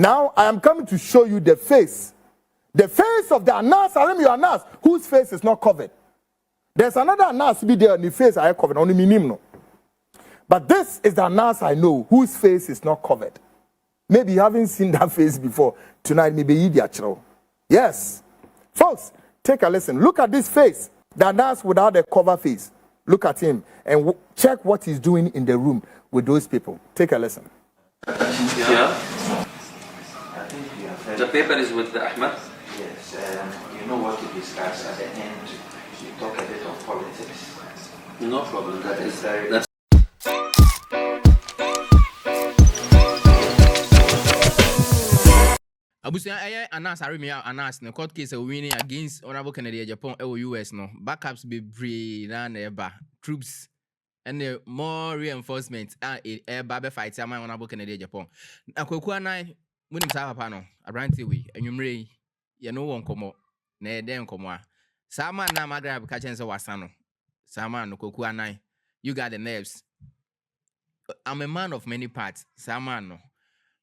Now I am coming to show you the face of the Anas Aremeyaw Anas, whose face is not covered. There's another Anas be there, and the face I covered, only minim no. But this is the Anas I know, whose face is not covered. Maybe you haven't seen that face before. Tonight, maybe you did. Yes. Folks, take a listen. Look at this face. The Anas without the cover face. Look at him and check what he's doing in the room with those people. Take a listen. Yeah. The paper is with the Ahmed? Yes. You know what to discuss at the end. You talk a bit of politics. No problem. That is very... That's Abusia Anas Aremeyaw Anas the court case winning against Honorable Kennedy Japan US no backups be free na eba troops and the more reinforcement eba be fight am Honorable Kennedy Japan Kwaku Annan munim sa papa no abranti we anwumre ye no won komo na e den komo a sama na magra be ka chen se wasa no sama no Kwaku Annan you got the nerves. I'm a man of many parts sama no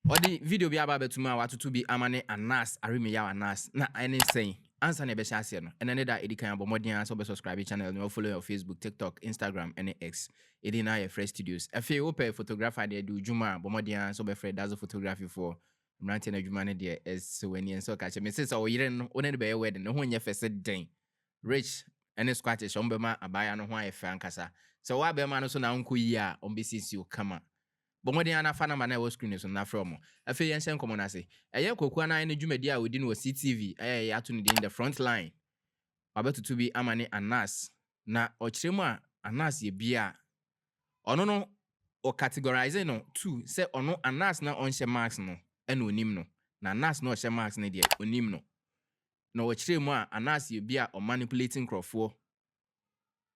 or the video be about betuma watutu be amane Anas Aremeyaw Anas na any saying answer ne be share no and that edi kan abomodian so be subscribe channel no follow your Facebook, TikTok, Instagram and X edi na your fresh studios afi open photographer dey do juma abomodian so be free that's photography for mranti na juma ne dey is when yen so catch me say so yire no one be wedding no ho nya first den rich and squash on be ma abaya no ho afa ankasa so wa be ma no so na nko yi a on be sisi o kama Bomodi ana fana mana wo screen so na from afi yen hyen komo na se eye Kwaku Annan ne dwumadi a wodi no CTV eye ato ne in the front line abetutu bi amane Anas na ochiremu a Anas ye bia ono no o categorize no two say ono Anas na onhye marks no ena onim no na Anas na ohye marks ne de onim no na ochiremu a Anas ye bia o manipulating crofo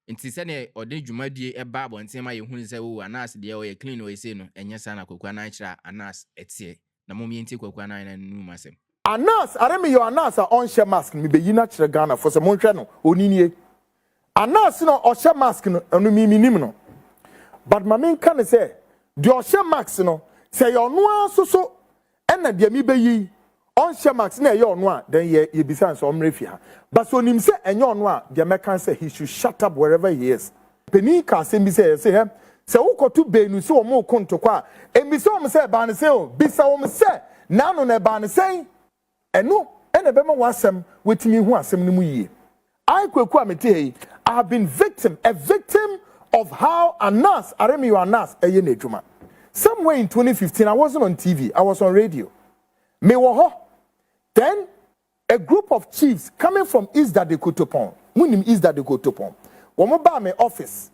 Inti sene ode dwumadie eba abontema ye hunu se wo Anas de o ye clean o ese no enye sa na Kwaku Annan kira Anas etie na mom yenti Kwaku Annan na nu masem Anas Aremeyaw Anas a on share mask mi be yina kire Ghana for se monhwe no oninie Anas no o share mask no anu mi minim no but ma men kan say de o share mask no say ye ono asoso ena de mi be yi on share mask na ye ono a then ye bisa so omrefi ha but so nim say enye ono a de mekan say he should shut up wherever he is peni ka say bi say he say ukotu benu say o mo kontokwa emi say o say ba ne say o bisa o say na no na ba ne say eno ena be ma wasem wetimi hu asem ne mu yie I Kwaku amete I have been a victim of how Anas Aremeyaw Anas eye na adwuma somewhere in 2015 I wasn't on TV I was on radio me wo ho then a group of chiefs coming from East Dadekotopon munim East Dadekotopon womo ba me office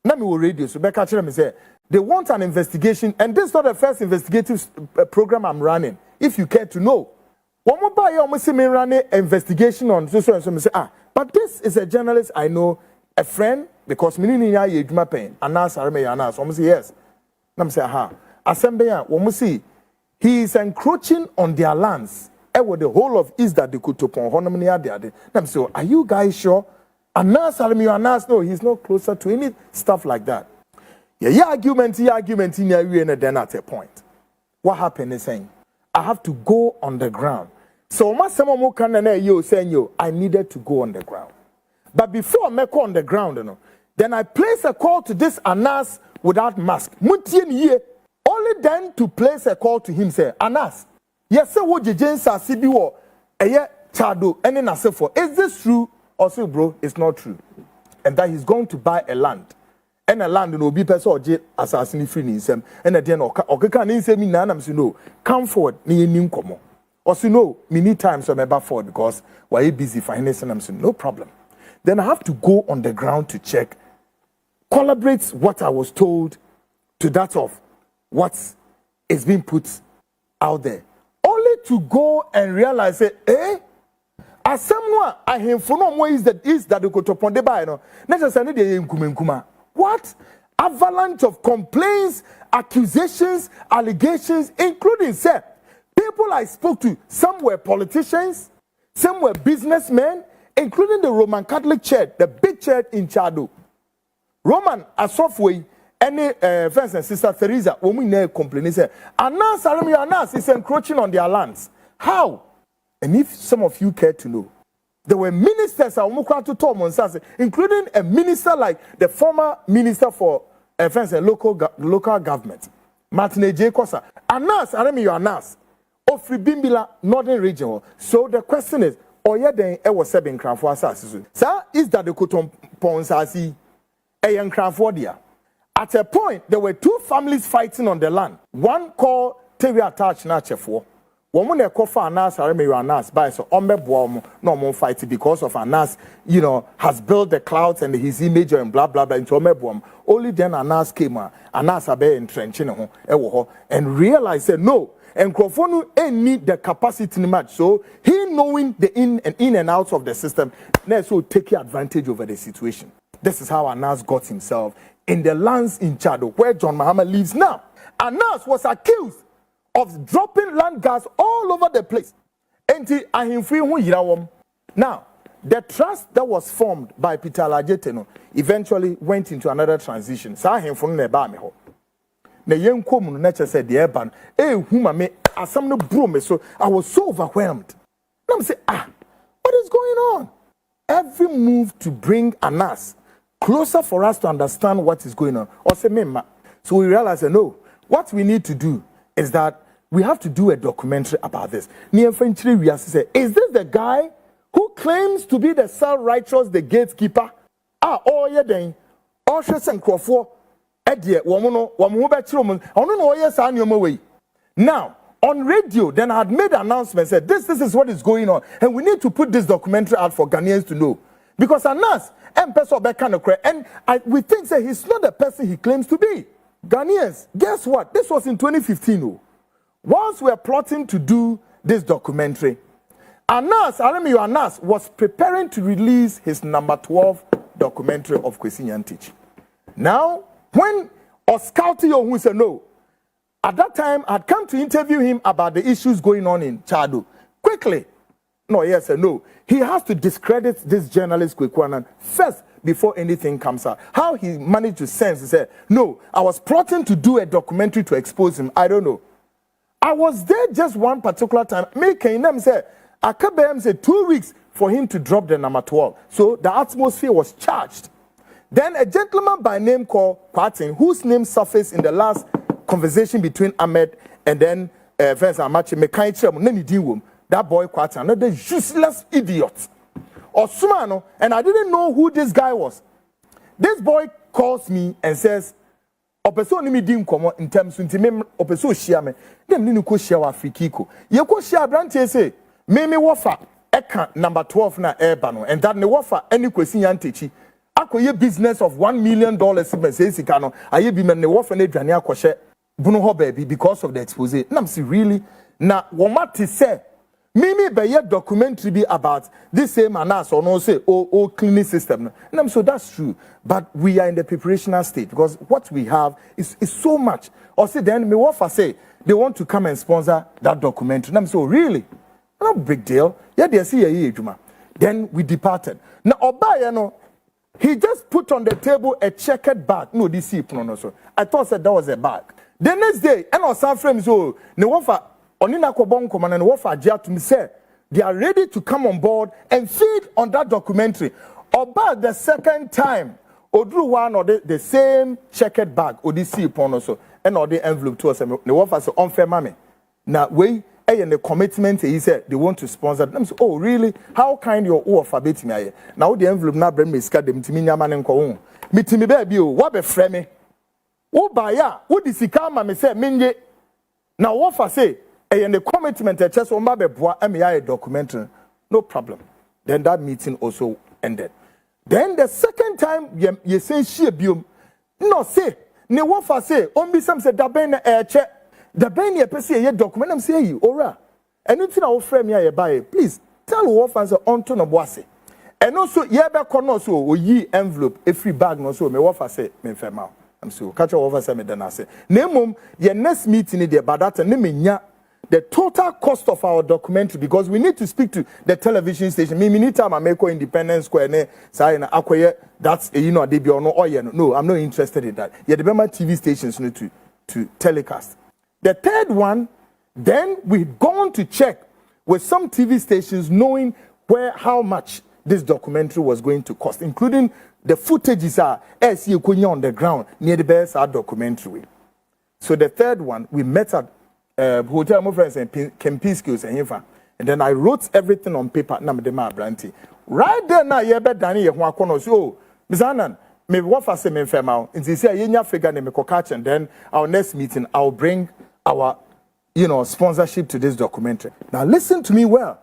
na me wo radio so be ka kire me say they want an investigation and this is not the first investigative program I'm running if you care to know womo ba ye omo say me run an investigation on so me say but this is a journalist I know a friend because me ni nya ye adwuma pen Anas Aremeyaw Anas womo say yes na me say assemble a womo see he is encroaching on their lands with the whole of East Dadekotopon honomini ade na say are you guys sure Anas Aremeyaw Anas no he's not closer to any stuff like that yeah argument in a then at a point what happened is saying I have to go on the ground so my someone can you saying you I needed to go on the ground but before I go on the ground then I place a call to this Anas without mask only then to place a call to him say Anas yes say wo jejensa sibi wo eye chado ene na say for is this true or say bro it's not true and that he's going to buy a land and a land no be person oje assassin free ni nsem and then okeka ni nsem na am say no come forward na yenim komo or say no many times I'm about forward because why busy financing am say no problem then I have to go on the ground to check collaborates what I was told to that of what is being put out there only to go and realize say as someone I him for no more is that they go to ponde by no necessarily dey nkuma what avalanche of complaints accusations allegations including say people I spoke to some were politicians some were businessmen including the Roman Catholic Church the big church in Chado Roman Asofwe any friends and sister Theresa, woman ne complaining say, Anas Aremeyaw Anas is encroaching on their lands. How? And if some of you care to know, there were ministers including a minister like the former minister for friends and local government, Martin J. Kosa. Anas Aremeyaw Anas of Bimbila Northern Region. So the question is, then I was seven crown for assassins. Sir, is that the Koton Ponsasi a young crown for dia? At a point, there were two families fighting on the land. One called Tevi Attach Nachefo. Woman a call for Anas Aremeyaw Anas by so Ombe no more fighting because of Anas, has built the clouds and his image and blah blah blah into Ombe. Only then Anas came, Anas abe entrenching and realized that no, and Crawford need the capacity to match. So he knowing the in and outs of the system, let's so take advantage over the situation. This is how Anas got himself in the lands in Chad, where John Mahama lives now. Anas was accused of dropping land gas all over the place. Now, the trust that was formed by Peter Alajeteno eventually went into another transition. So I was so overwhelmed. And I'm saying, what is going on? Every move to bring Anas closer for us to understand what is going on. So we realized that no, what we need to do is that we have to do a documentary about this. Is this the guy who claims to be the self-righteous, the gatekeeper? Now, on radio, then I had made announcements said this is what is going on, and we need to put this documentary out for Ghanaians to know. Because Anas, and we think that he's not the person he claims to be. Ghanaians, guess what? This was in 2015. Once we were plotting to do this documentary, Anas Aremeyaw Anas was preparing to release his number 12 documentary of Kwesi Nyantakyi. Now, when Oscautio who said no, at that time I'd come to interview him about the issues going on in Chado. Quickly, no, yes and no. He has to discredit this journalist Kwaku Annan first before anything comes out. How he managed to sense, he said, no, I was plotting to do a documentary to expose him. I don't know. I was there just one particular time. Making them say, I kept say 2 weeks for him to drop the number 12. So the atmosphere was charged. Then a gentleman by name called Kwatin, whose name surfaced in the last conversation between Ahmed and then Vince Amache, that boy Kwatin, another useless idiot. Or Sumano, and I didn't know who this guy was. This boy calls me and says, Opeso ni mi di nkomo in terms of opeso shia me dem ni ko shia wa Afrikiko ye ko shia branche say me wofa eka number 12 na eba no and that ne wofa any Kwesi Nyantakyi akoye business of $1 million say sika no aye bi me ne wofa na dwane akɔhye bunu ho baby because of the expose. Na am say really na womate say me be ye documentary be about this same Anas or no say cleaning system. And so that's true. But we are in the preparational stage because what we have is so much. Or say then me what say they want to come and sponsor that documentary. And I'm so really no big deal. Yeah, they see a juma. Then we departed. Now Obaya no, he just put on the table a checkered bag. No, this is no so. I thought that was a bag. The next day, and on some frames so no one for Onina Kobon Command and Wafa Jia to me say they are ready to come on board and feed on that documentary. About the second time, Odru one or the same checkered bag, Odisi upon also, and or the envelope to us, and the Wafa so unfair money. Now, we and the commitment he said they want to sponsor them. So, oh, really? How kind your offer bit me? Now the envelope now bring me scared them to me, Yaman and Koon. Meet me, baby, what be frame? Oh, by ya, what is he come and say, Minje? Now, Wafa say, and the commitment at chess on my documentary, no problem. Then that meeting also ended. Then the second time you say she abuse, no say, ne Wafa say, only some say that ben check. The ben ye pesi ye document am say you ora. Anything I will frame here buy. Please tell Wafa say on to no boise. And also ye be kono so o yi envelope a free bag no so me Wafa say me fema. I'm so catch Wafa say me then I say. Nemum ye next meeting there but that ne me nya the total cost of our documentary, because we need to speak to the television station. Me need time I make Independence Square ne say na akoye that's you know they be or no, I'm not interested in that. Yeah, the TV stations need to telecast. The third one, then we've gone to check with some TV stations knowing how much this documentary was going to cost, including the footages are as you on the ground near the best our documentary. So the third one, we met at hotel my friends and Kempiskos and then I wrote everything on paper. Right there now, you better Danny so Miss Annan, me what for say me female. And they say you figure me catch and then our next meeting I'll bring our sponsorship to this documentary. Now listen to me well.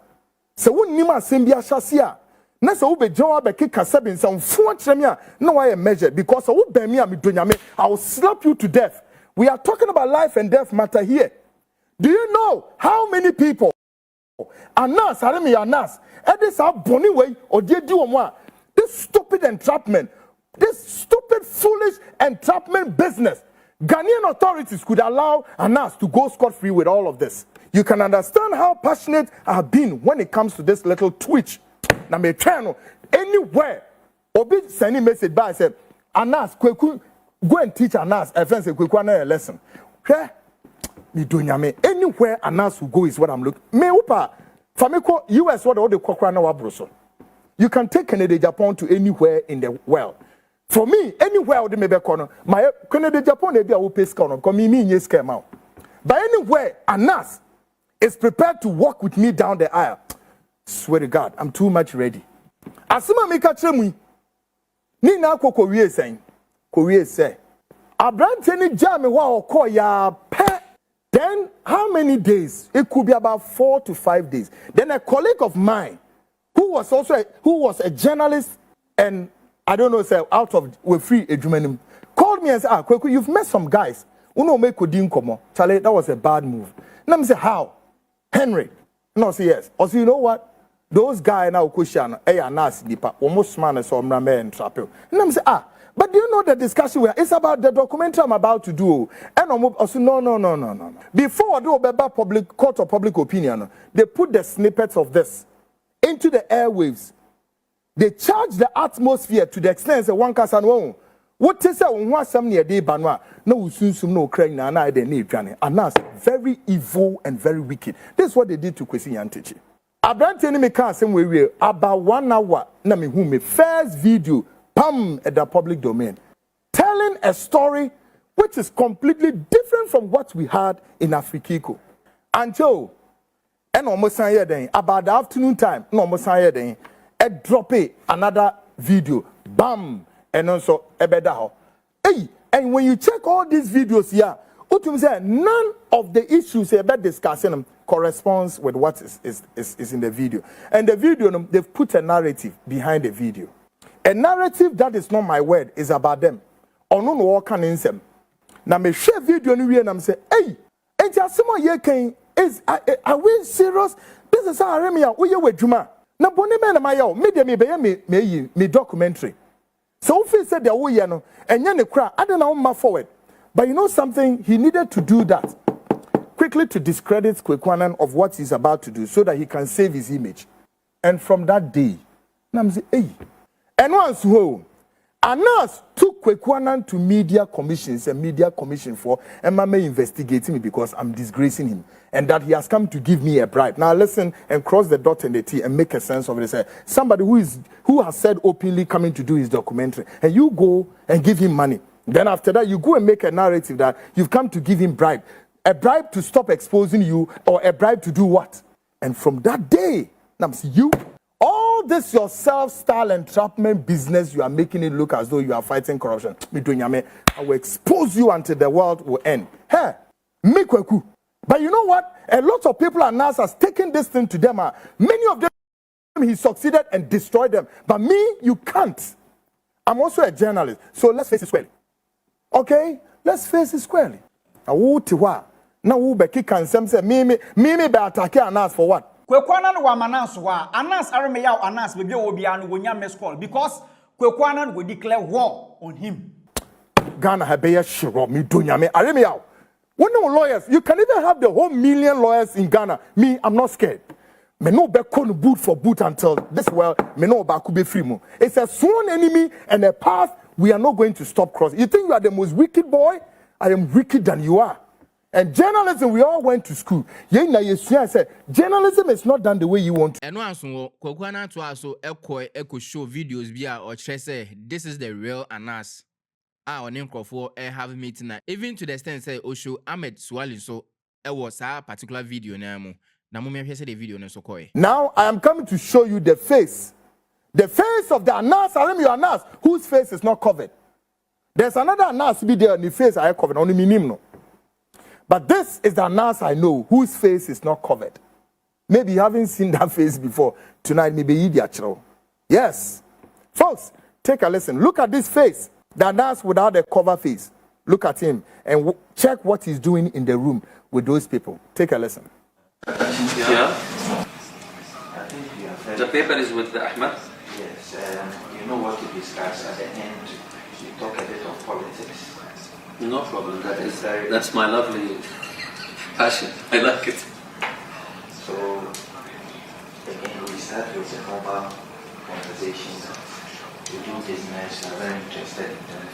So when Nima Simbia Shasia. Na so be John be kika seven some four tremia no I measure because I will be me I will slap you to death. We are talking about life and death matter here. Do you know how many people Anas Aremeyaw Anas this are bonny way or did do one this stupid entrapment, this stupid foolish entrapment business. Ghanaian authorities could allow Anas to go scot-free with all of this. You can understand how passionate I have been when it comes to this little twitch. Now me channel anywhere obi send a message by say Anas Kwaku go and teach Anas a friend say Kwaku Annan a lesson. Hwe me do nyame anywhere Anas will go is what I'm looking. Me upa famiko US what all the Kwaku Annan wabroso. You can take Canada Japan to anywhere in the world. For me anywhere the maybe corner my Canada Japan they be a will pay scan because me yes scam out. But anywhere Anas is prepared to walk with me down the aisle. Swear to God, I'm too much ready. Asima meka tremui. Ni na akọ Korea saying. Korea say. Abrante ni jam wa okọ ya pe. Then how many days? It could be about 4 to 5 days. Then a colleague of mine who was a journalist and I don't know say out of we free edumanim called me and said, Kwaku, you've met some guys. Uno make kodin komo. Charlie, that was a bad move. And I say, how? Henry. No, say yes. Also, you know what? Those guys now question Anas Nipa almost man as some and trap. And I'm say, but do you know the discussion it's about the documentary I'm about to do? And also no. Before I do a public court of public opinion, they put the snippets of this into the airwaves. They charge the atmosphere to the extent that one can one. What is one some near day banwa? No soon no crying and I they need Anas very evil and very wicked. This is what they did to Kwesi Yantechi. Abrante ni me can same way about 1 hour na me who me first video pam at the public domain telling a story which is completely different from what we had in Afrikiko. Until and almost then about the afternoon time no almost then a drop another video bam and also ebedaho. Hey, and when you check all these videos here, none of the issues about discussing them corresponds with what is in the video. And the video, they've put a narrative behind the video. A narrative that is not my word is about them. Or no walk in them. Now me share video and I'm say, hey, and just someone here can are we serious? This is how Aremeyaw we with Juma. Now bonne man my yo me documentary. So if he said the way and the crowd, I don't know my forward. But you know something, he needed to do that quickly to discredit Kwaku Annan of what he's about to do so that he can save his image. And from that day, I'm saying, hey. And once who Anas took Kwaku Annan to media commissions, a media commission for MMA investigating me because I'm disgracing him. And that he has come to give me a bribe. Now listen and cross the dot and the T and make a sense of it. Say, somebody who has said openly coming to do his documentary, and you go and give him money. Then after that, you go and make a narrative that you've come to give him bribe. A bribe to stop exposing you, or a bribe to do what? And from that day, you, all this your self-style entrapment business, you are making it look as though you are fighting corruption. I will expose you until the world will end. Hey, me Kwaku. But you know what? A lot of people are now has taken this thing to them. Many of them, he succeeded and destroyed them. But me, you can't. I'm also a journalist. So let's face it squarely. Okay? Let's face it squarely. Now who be kick and say me be attack Anas for what? Kwaku Annan wa Anas wa Anas Aremeyaw Anas be obi anu wonya miss call because Kwaku Annan will declare war on him. Ghana have be sure me do nyame Aremeyaw. When no lawyers, you can even have the whole million lawyers in Ghana. Me, I'm not scared. Me no be con boot for boot until this well. Me no ba could be free mo. It's a sworn enemy and a path we are not going to stop crossing. You think you are the most wicked boy? I am wicked than you are. And journalism, we all went to school. I said, journalism is not done the way you want to. And once Kwaku Annan to also echo show videos via or say this is the real Anas. On Nkrofo have meeting even to the extent say Osho Ahmed Swali so it was a particular video na mo me say the video na so koy. Now I am coming to show you the face of the Anas Aremeyaw Anas whose face is not covered. There's another Anas be there on the face I covered only minim no. But this is the Anas I know whose face is not covered. Maybe you haven't seen that face before. Tonight maybe you actual. Yes. Folks, take a listen. Look at this face. The Anas without a cover face. Look at him and check what he's doing in the room with those people. Take a listen. Yeah. I think you have heard. The paper is with the Ahmed. Yes, you know what to discuss at the end. You talk a bit of politics. No problem. That's my lovely passion. I like it. So, again, we start with a normal conversation. We do business, we're very interested in them.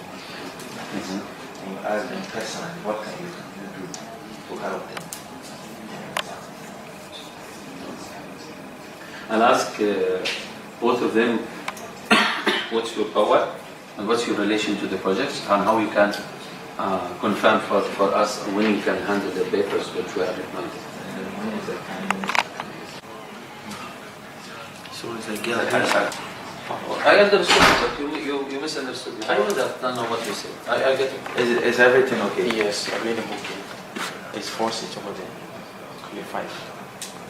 And you ask them personally, what can you do to help them? I'll ask both of them what's your power and what's your relation to the projects and how you can confirm for us when you can handle the papers which we are replying. So it's a girl. I understood, but you misunderstood me. I know that, don't know what you said. I get it. Is everything okay? Yes, really okay. It's 4 seats over there. Only 5.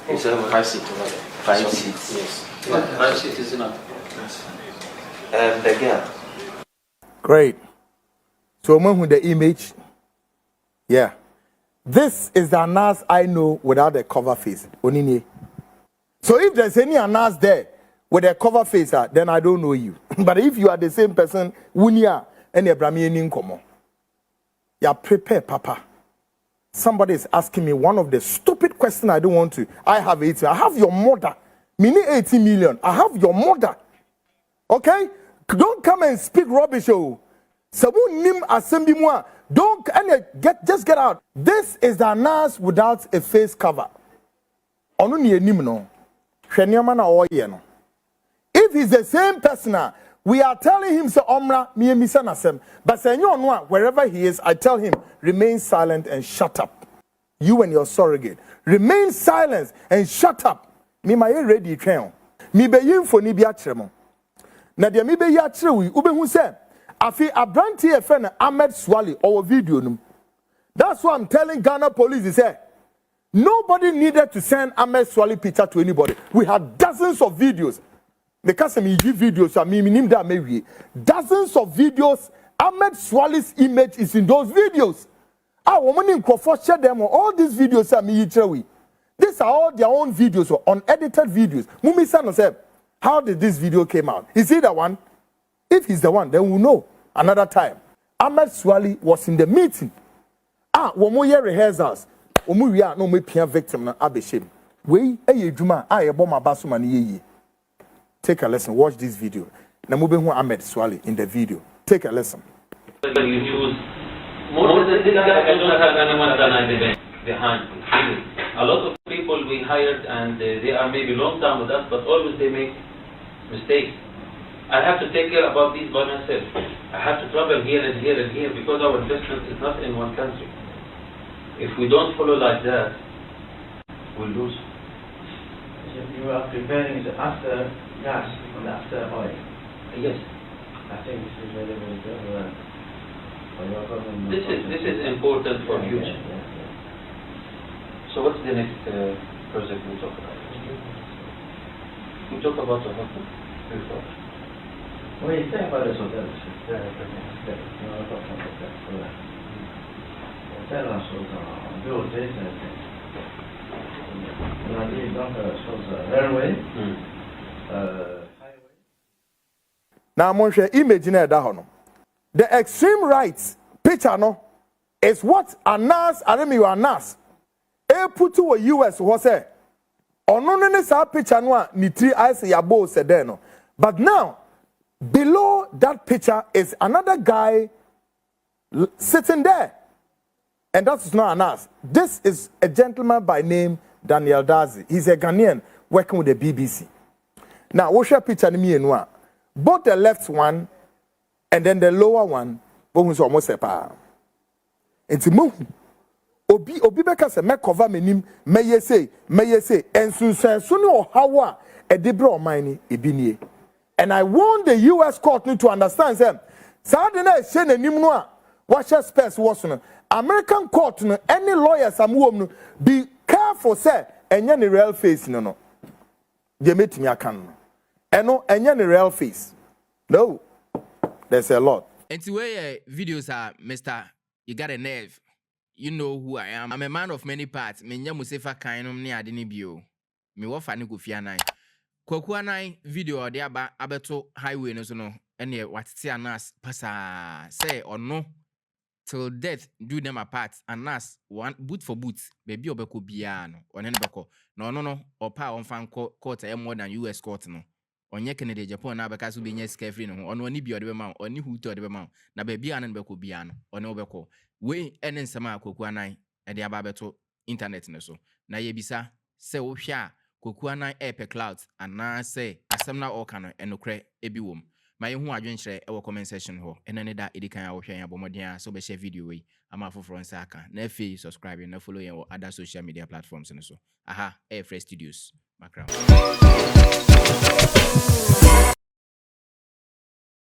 It's 5 seats over there. 5 seats. Yes. 5 seats is enough. The girl. Great. So among with the image, yeah. This is the Anas I know without the cover face. Onini. So if there's any Anas there with a cover face, then I don't know you. But if you are the same person, Wunia and Abramian Nkomo, you are prepared, Papa. Somebody is asking me one of the stupid questions I don't want to. I have 18. I have your mother. Meaning 80 million. I have your mother. Okay? Don't come and speak rubbish. Oh. Don't just get out. This is the Anas without a face cover. If he's the same person, we are telling him so omra me misanasem. But wherever he is, I tell him remain silent and shut up. You and your surrogate remain silent and shut up. Me my ready train. Me be yin for ni bi atremo. Na de me be ya kire wi ubehu se afi abranti e fe na Ahmed Swali or video num. That's why I'm telling Ghana police is say nobody needed to send Ahmed Swali picture to anybody. We had dozens of videos. Because me give videos, I mean that maybe dozens of videos. Ahmed Swali's image is in those videos. Woman in Crawford share them all these videos. These are all their own videos or unedited videos. Mumi Sano said, how did this video came out? Is he the one? If he's the one, then we'll know another time. Ahmed Swali was in the meeting. Womo ye rehearsals. Womo we are no me pia victim na abeshim. We juma bomba basuma ni ye. Take a lesson. Watch this video. Namubehu Ahmed Swali in the video. Take a lesson. You choose more than this guy. I don't have anyone behind. A lot of people we hired and they are maybe long time with us, but always they make mistakes. I have to take care about these by myself. I have to travel here and here and here because our investment is not in one country. If we don't follow like that, we'll lose. You are preparing the after gas and after oil. Yes. I think this is very, very good for your government. This is important for future. Yeah. So what's the next project we talk about? We talk about the hotel. We talk about the hotel. Now, Monshe, image in the extreme right picture, no, is what Anas Aremeyaw Anas put to a US was a ono ne sa picture no a ni tri ice yabo sede no. But now below that picture is another guy sitting there, and that's not Anas. This is a gentleman by name Daniel Dazi. He's a Ghanaian working with the BBC. Now we share picture ni me both the left one and then the lower one both almost separate. Enti mo obi beka se me cover menim meye say ensunsenso ne ohawo a edebra omani ebinie. And I want the US court to understand them. Sa de na ehye nanim no a what space was no American court no any lawyers amwom no be careful say enye ne real face no de metimi aka no eno enye ne real face. No, there's a lot. And to where videos are, Mr. You got a nerve. You know who I am. I'm a man of many parts. Menya musefa kainum ni adini bio. Me wafa ni kufianai. Kwaku Annan video ode aba abeto highway no so no. Ene watete Anas pasa say or no till death do them apart. Anas one boot for boot. Baby obeko biya no. One beko. No. Opa on fan court more than US court no. Onye Kennedy Japan na beka so benye scafree no ono ani bi odebe ma oni huto odebe ma na ba bia na beko bia no ono beko we ene nsema Kwaku Annan e de aba beto internet ne so na ye bisa se wo hwe a Kwaku Annan air cloud ana se asem na oka no enokre ebi wom ma ye hu adwenkyere e wo comment section ho ene ne da edikan a wo hwe ya bomoden a so be share video we ama foforo nsa aka na afi subscribe na follow ye wo other social media platforms ne so aha air fresh studios background